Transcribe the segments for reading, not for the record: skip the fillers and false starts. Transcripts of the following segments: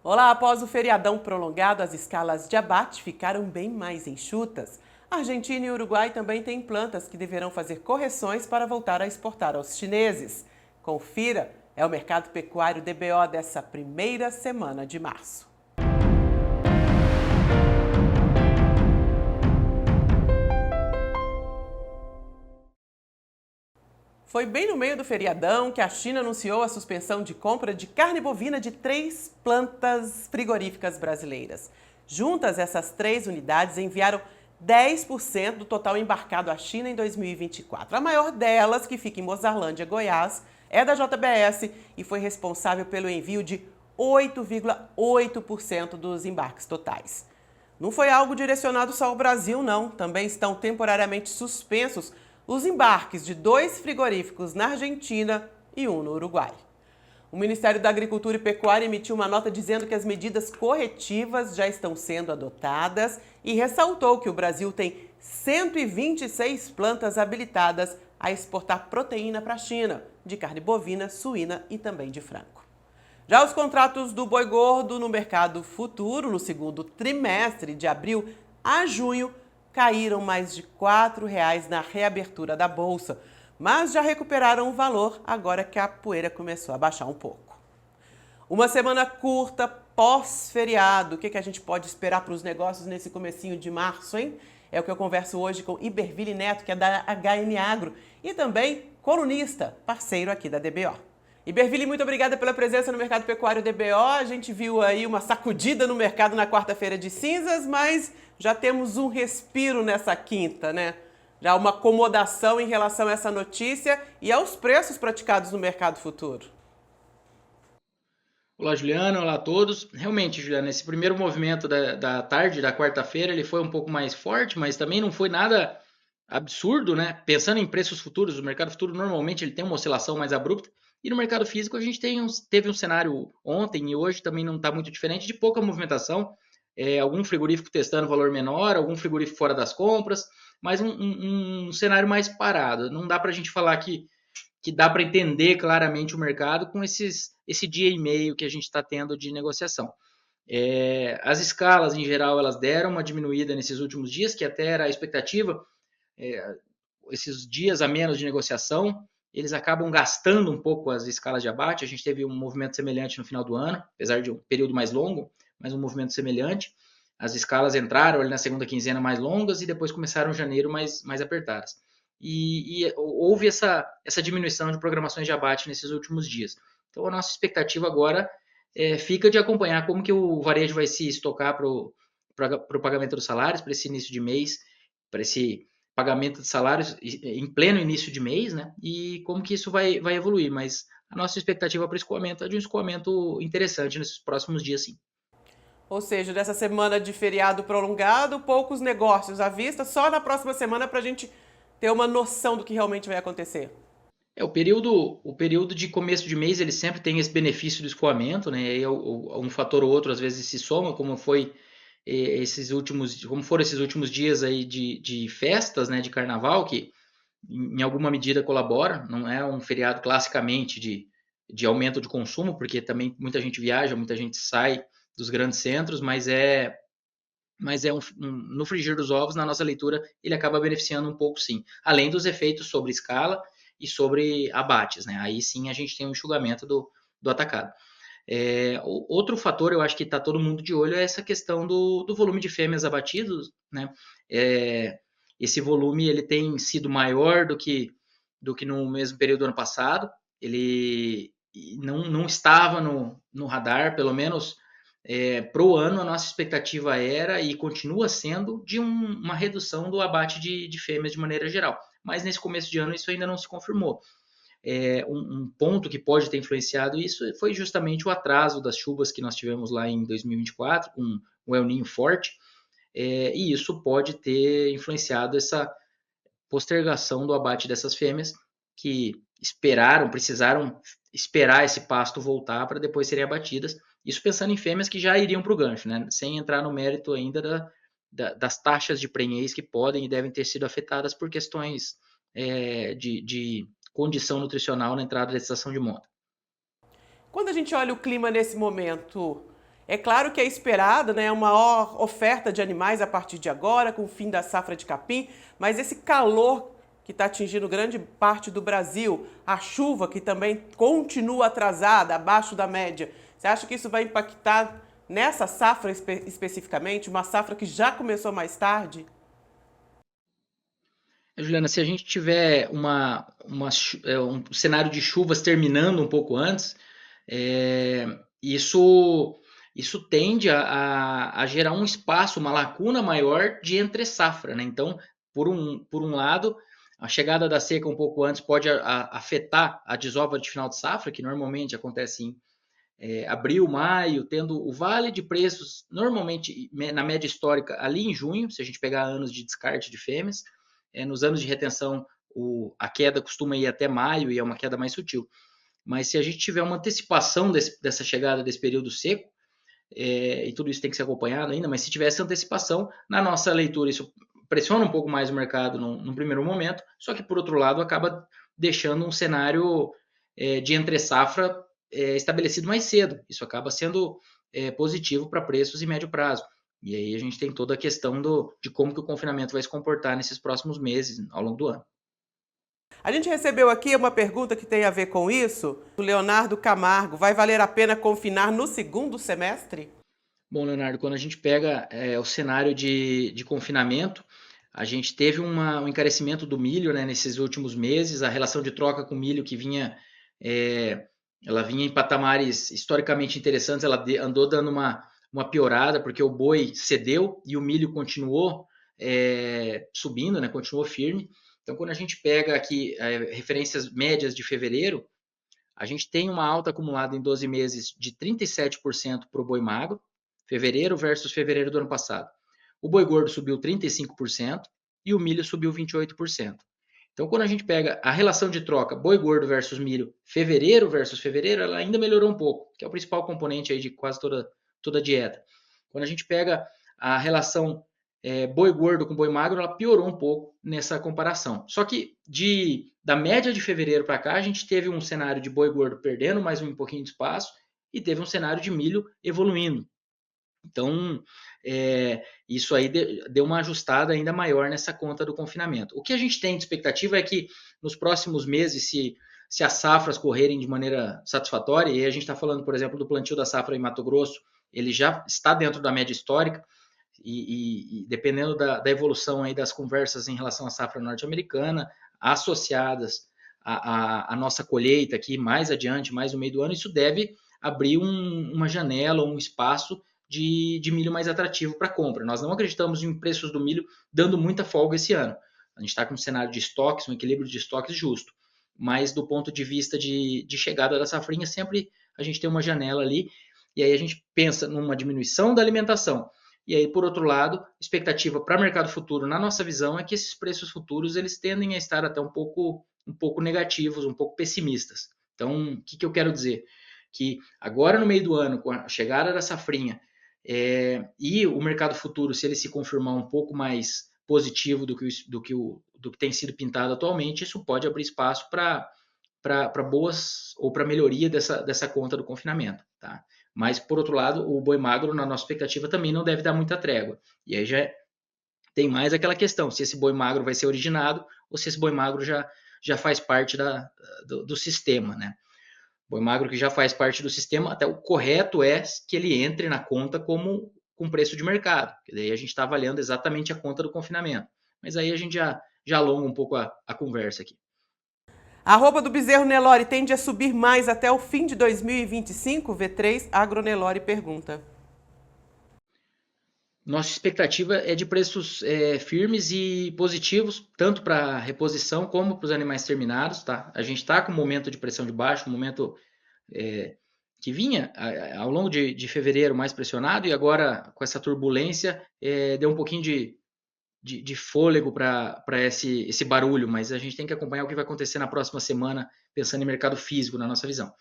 Olá, após o feriadão prolongado, as escalas de abate ficaram bem mais enxutas. Argentina e Uruguai também têm plantas que deverão fazer correções para voltar a exportar aos chineses. Confira, é o mercado pecuário DBO dessa primeira semana de março. Foi bem no meio do feriadão que a China anunciou a suspensão de compra de carne bovina de 3 plantas frigoríficas brasileiras. Juntas, essas 3 unidades enviaram 10% do total embarcado à China em 2024. A maior delas, que fica em Mozarlândia, Goiás, é da JBS e foi responsável pelo envio de 8,8% dos embarques totais. Não foi algo direcionado só ao Brasil, não. Também estão temporariamente suspensos os embarques de 2 frigoríficos na Argentina e um no Uruguai. O Ministério da Agricultura e Pecuária emitiu uma nota dizendo que as medidas corretivas já estão sendo adotadas e ressaltou que o Brasil tem 126 plantas habilitadas a exportar proteína para a China, de carne bovina, suína e também de frango. Já os contratos do boi gordo no mercado futuro, no segundo trimestre, de abril a junho, caíram mais de R$ 4,00 na reabertura da bolsa, mas já recuperaram o valor agora que a poeira começou a baixar um pouco. Uma semana curta, pós-feriado. O que a gente pode esperar para os negócios nesse comecinho de março, hein? É o que eu converso hoje com Iberville Neto, que é da HM Agro, e também colunista, parceiro aqui da DBO. Iberville, muito obrigada pela presença no Mercado Pecuário DBO. A gente viu aí uma sacudida no mercado na quarta-feira de cinzas, mas já temos um respiro nessa quinta, né? Já uma acomodação em relação a essa notícia e aos preços praticados no mercado futuro. Olá, Juliana. Olá a todos. Realmente, Juliana, esse primeiro movimento da tarde, da quarta-feira, ele foi um pouco mais forte, mas também não foi nada absurdo, né? Pensando em preços futuros, o mercado futuro normalmente ele tem uma oscilação mais abrupta, e no mercado físico a gente teve um cenário ontem e hoje também não está muito diferente, de pouca movimentação, algum frigorífico testando valor menor, algum frigorífico fora das compras, mas um cenário mais parado. Não dá para a gente falar que dá para entender claramente o mercado com esse dia e meio que a gente está tendo de negociação. As escalas, em geral, elas deram uma diminuída nesses últimos dias, que até era a expectativa. Esses dias a menos de negociação, eles acabam gastando um pouco as escalas de abate. A gente teve um movimento semelhante no final do ano, apesar de um período mais longo, mas um movimento semelhante. As escalas entraram ali na segunda quinzena mais longas e depois começaram janeiro mais apertadas. E houve essa diminuição de programações de abate nesses últimos dias. Então a nossa expectativa agora fica de acompanhar como que o varejo vai se estocar para o pagamento dos salários, para esse início de mês, para esse pagamento de salários em pleno início de mês, né? E como que isso vai evoluir. Mas a nossa expectativa para escoamento é de um escoamento interessante nesses próximos dias, sim. Ou seja, dessa semana de feriado prolongado, poucos negócios à vista, só na próxima semana para a gente ter uma noção do que realmente vai acontecer. O período de começo de mês ele sempre tem esse benefício do escoamento, né? E aí um fator ou outro às vezes se soma, como foram esses últimos dias aí de festas, né? De carnaval, que em alguma medida colabora. Não é um feriado classicamente de aumento de consumo, porque também muita gente viaja, muita gente sai dos grandes centros, mas no frigir dos ovos, na nossa leitura, ele acaba beneficiando um pouco, sim. Além dos efeitos sobre escala e sobre abates, né? Aí sim a gente tem um enxugamento do atacado. Outro fator, eu acho que está todo mundo de olho, é essa questão do volume de fêmeas abatidos, né? Esse volume ele tem sido maior do que no mesmo período do ano passado. Ele não estava no radar, pelo menos para o ano, a nossa expectativa era e continua sendo de uma redução do abate de fêmeas de maneira geral. Mas nesse começo de ano isso ainda não se confirmou. Um ponto que pode ter influenciado isso foi justamente o atraso das chuvas que nós tivemos lá em 2024, com o El Niño forte, e isso pode ter influenciado essa postergação do abate dessas fêmeas que precisaram esperar esse pasto voltar para depois serem abatidas. Isso pensando em fêmeas que já iriam para o gancho, né? Sem entrar no mérito ainda das taxas de prenhez que podem e devem ter sido afetadas por questões de condição nutricional na entrada da estação de monta. Quando a gente olha o clima nesse momento, É claro que é esperado, né, uma maior oferta de animais a partir de agora, com o fim da safra de capim, mas esse calor que está atingindo grande parte do Brasil, a chuva que também continua atrasada, abaixo da média, você acha que isso vai impactar nessa safra especificamente, uma safra que já começou mais tarde? Juliana, se a gente tiver um cenário de chuvas terminando um pouco antes, é, isso, isso tende a gerar um espaço, uma lacuna maior de entre safra, né? Então, por um lado, a chegada da seca um pouco antes pode afetar a desova de final de safra, que normalmente acontece em abril, maio, tendo o vale de preços normalmente na média histórica ali em junho, se a gente pegar anos de descarte de fêmeas. Nos anos de retenção, a queda costuma ir até maio e é uma queda mais sutil. Mas se a gente tiver uma antecipação dessa chegada desse período seco, e tudo isso tem que ser acompanhado ainda, mas se tiver essa antecipação, na nossa leitura, isso pressiona um pouco mais o mercado no primeiro momento, só que por outro lado acaba deixando um cenário de entre-safra estabelecido mais cedo. Isso acaba sendo positivo para preços em médio prazo. E aí a gente tem toda a questão de como que o confinamento vai se comportar nesses próximos meses, ao longo do ano. A gente recebeu aqui uma pergunta que tem a ver com isso, do Leonardo Camargo. Vai valer a pena confinar no segundo semestre? Bom, Leonardo, quando a gente pega o cenário de confinamento, a gente teve um encarecimento do milho, né, nesses últimos meses, a relação de troca com o milho que é, ela vinha em patamares historicamente interessantes, ela andou dando uma piorada, porque o boi cedeu e o milho continuou subindo, né, continuou firme. Então, quando a gente pega aqui referências médias de fevereiro, a gente tem uma alta acumulada em 12 meses de 37% para o boi magro, fevereiro versus fevereiro do ano passado. O boi gordo subiu 35% e o milho subiu 28%. Então, quando a gente pega a relação de troca boi gordo versus milho, fevereiro versus fevereiro, ela ainda melhorou um pouco, que é o principal componente aí de quase toda a dieta. Quando a gente pega a relação boi gordo com boi magro, ela piorou um pouco nessa comparação. Só que da média de fevereiro para cá, a gente teve um cenário de boi gordo perdendo mais um pouquinho de espaço e teve um cenário de milho evoluindo. Então, isso aí deu uma ajustada ainda maior nessa conta do confinamento. O que a gente tem de expectativa é que nos próximos meses, se as safras correrem de maneira satisfatória, e a gente está falando, por exemplo, do plantio da safra em Mato Grosso, ele já está dentro da média histórica, e dependendo da evolução aí das conversas em relação à safra norte-americana, associadas à nossa colheita aqui mais adiante, mais no meio do ano, isso deve abrir uma janela, um espaço de milho mais atrativo para compra. Nós não acreditamos em preços do milho dando muita folga esse ano. A gente está com um cenário de estoques, um equilíbrio de estoques justo. Mas do ponto de vista de chegada da safrinha, sempre a gente tem uma janela ali, e aí a gente pensa numa diminuição da alimentação. E aí, por outro lado, expectativa para o mercado futuro, na nossa visão, é que esses preços futuros eles tendem a estar até um pouco negativos, um pouco pessimistas. Então, o que eu quero dizer? Que agora no meio do ano, com a chegada da safrinha, e o mercado futuro, se ele se confirmar um pouco mais positivo do que tem sido pintado atualmente, isso pode abrir espaço para boas ou para melhoria dessa conta do confinamento. Tá? Mas, por outro lado, o boi magro, na nossa expectativa, também não deve dar muita trégua. E aí já tem mais aquela questão, se esse boi magro vai ser originado ou se esse boi magro já faz parte do sistema, né? Boi magro que já faz parte do sistema, até o correto é que ele entre na conta com preço de mercado, que daí a gente está avaliando exatamente a conta do confinamento. Mas aí a gente já alonga um pouco a conversa aqui. A arroba do bezerro Nelore tende a subir mais até o fim de 2025? V3 Agronelore pergunta. Nossa expectativa é de preços firmes e positivos, tanto para reposição como para os animais terminados. Tá? A gente está com um momento de pressão de baixo, um momento que vinha ao longo de fevereiro mais pressionado e agora com essa turbulência deu um pouquinho de fôlego para esse barulho, mas a gente tem que acompanhar o que vai acontecer na próxima semana, pensando em mercado físico, na nossa visão.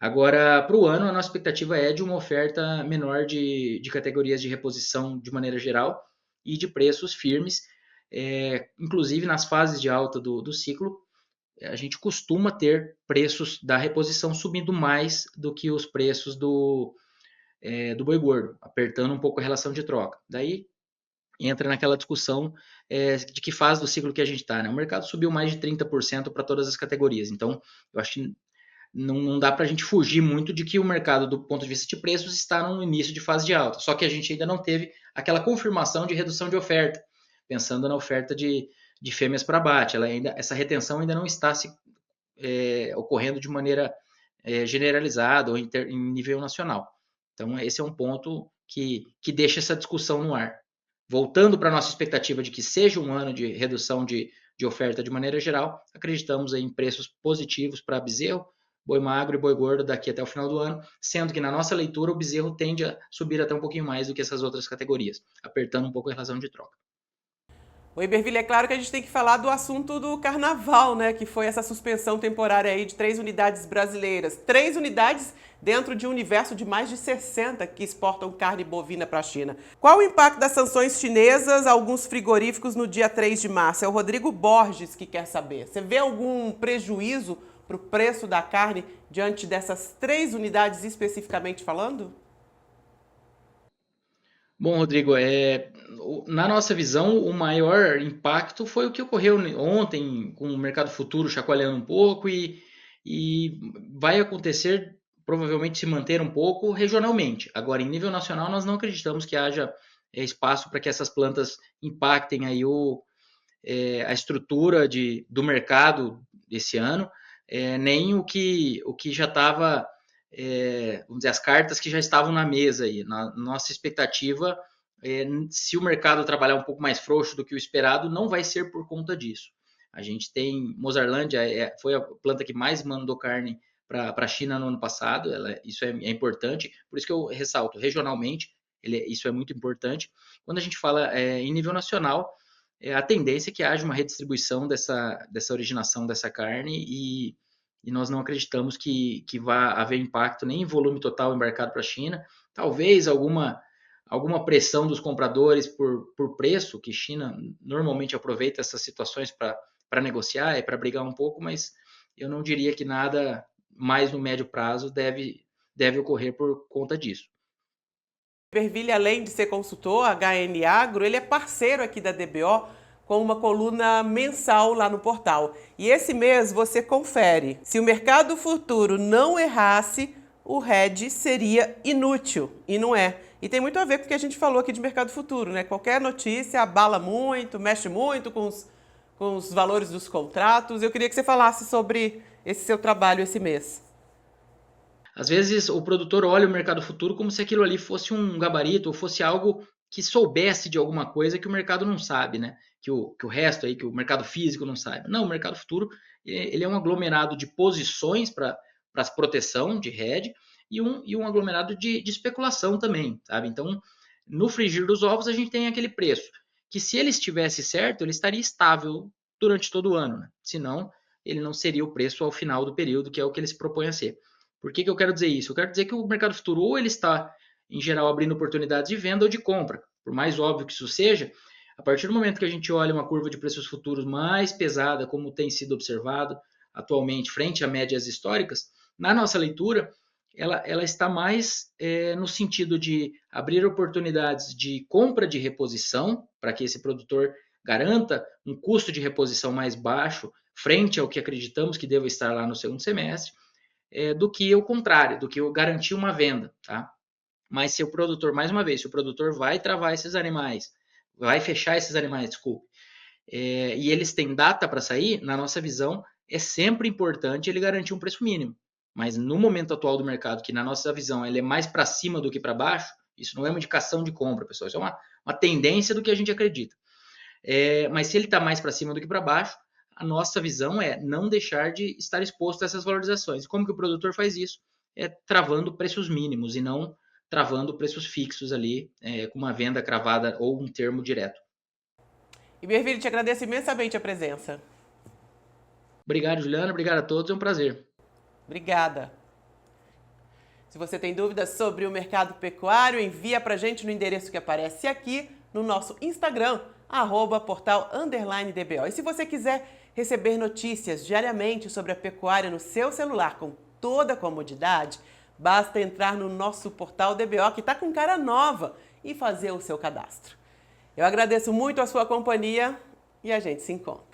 Agora, para o ano, a nossa expectativa é de uma oferta menor de categorias de reposição de maneira geral e de preços firmes, inclusive nas fases de alta do ciclo, a gente costuma ter preços da reposição subindo mais do que os preços do boi gordo, apertando um pouco a relação de troca. Daí entra naquela discussão de que fase do ciclo que a gente está. Né? O mercado subiu mais de 30% para todas as categorias. Então, eu acho que não dá para a gente fugir muito de que o mercado, do ponto de vista de preços, está no início de fase de alta. Só que a gente ainda não teve aquela confirmação de redução de oferta, pensando na oferta de fêmeas para abate. Essa retenção ainda não está ocorrendo de maneira generalizada ou em nível nacional. Então, esse é um ponto que deixa essa discussão no ar. Voltando para a nossa expectativa de que seja um ano de redução de oferta de maneira geral, acreditamos em preços positivos para bezerro, boi magro e boi gordo daqui até o final do ano, sendo que na nossa leitura o bezerro tende a subir até um pouquinho mais do que essas outras categorias, apertando um pouco a relação de troca. O Iberville, é claro que a gente tem que falar do assunto do carnaval, né? Que foi essa suspensão temporária aí de 3 unidades brasileiras. 3 unidades dentro de um universo de mais de 60 que exportam carne bovina para a China. Qual o impacto das sanções chinesas a alguns frigoríficos no dia 3 de março? É o Rodrigo Borges que quer saber. Você vê algum prejuízo para o preço da carne diante dessas 3 unidades especificamente falando? Bom, Rodrigo, na nossa visão, o maior impacto foi o que ocorreu ontem, com o mercado futuro chacoalhando um pouco e vai acontecer, provavelmente se manter um pouco regionalmente. Agora, em nível nacional, nós não acreditamos que haja espaço para que essas plantas impactem aí a estrutura do mercado esse ano, nem o que já estava, vamos dizer, as cartas que já estavam na mesa aí. Na nossa expectativa, se o mercado trabalhar um pouco mais frouxo do que o esperado, não vai ser por conta disso. A gente tem Mozarlândia, foi a planta que mais mandou carne para a China no ano passado, isso é importante, por isso que eu ressalto, regionalmente, isso é muito importante. Quando a gente fala em nível nacional, a tendência é que haja uma redistribuição dessa originação dessa carne e nós não acreditamos que vá haver impacto nem em volume total embarcado para a China, talvez alguma pressão dos compradores por preço, que China normalmente aproveita essas situações para negociar e para brigar um pouco, mas eu não diria que nada mais no médio prazo deve ocorrer por conta disso. Iberville, além de ser consultor, HN Agro, ele é parceiro aqui da DBO com uma coluna mensal lá no portal. E esse mês você confere. Se o mercado futuro não errasse, o hedge seria inútil. E não é. E tem muito a ver com o que a gente falou aqui de mercado futuro, né? Qualquer notícia abala muito, mexe muito com os valores dos contratos. Eu queria que você falasse sobre esse seu trabalho esse mês. Às vezes o produtor olha o mercado futuro como se aquilo ali fosse um gabarito ou fosse algo que soubesse de alguma coisa que o mercado não sabe, né? Que o resto aí, que o mercado físico não sabe. Não, o mercado futuro ele é um aglomerado de posições para proteção de hedge e um aglomerado de especulação também, sabe? Então, no frigir dos ovos, a gente tem aquele preço que, se ele estivesse certo, ele estaria estável durante todo o ano, né? Senão, ele não seria o preço ao final do período, que é o que ele se propõe a ser. Por que eu quero dizer isso? Eu quero dizer que o mercado futuro, ou ele está, em geral, abrindo oportunidades de venda ou de compra. Por mais óbvio que isso seja, a partir do momento que a gente olha uma curva de preços futuros mais pesada, como tem sido observado atualmente, frente a médias históricas, na nossa leitura, ela está mais no sentido de abrir oportunidades de compra de reposição, para que esse produtor garanta um custo de reposição mais baixo, frente ao que acreditamos que deva estar lá no segundo semestre, do que o contrário, do que eu garantir uma venda, tá? Mas se o produtor, mais uma vez, se o produtor vai travar esses animais, vai fechar esses animais, desculpe, e eles têm data para sair, na nossa visão, é sempre importante ele garantir um preço mínimo. Mas no momento atual do mercado, que na nossa visão ele é mais para cima do que para baixo, isso não é uma indicação de compra, pessoal, isso é uma tendência do que a gente acredita. Mas se ele está mais para cima do que para baixo, a nossa visão é não deixar de estar exposto a essas valorizações. Como que o produtor faz isso? Travando preços mínimos e não travando preços fixos ali, com uma venda cravada ou um termo direto. Iberville, te agradeço imensamente a presença. Obrigado, Juliana. Obrigado a todos. É um prazer. Obrigada. Se você tem dúvidas sobre o mercado pecuário, envia para a gente no endereço que aparece aqui no nosso Instagram, @portal_DBO. E se você quiser receber notícias diariamente sobre a pecuária no seu celular com toda a comodidade, Basta entrar no nosso portal DBO, que está com cara nova, e fazer o seu cadastro. Eu agradeço muito a sua companhia e a gente se encontra.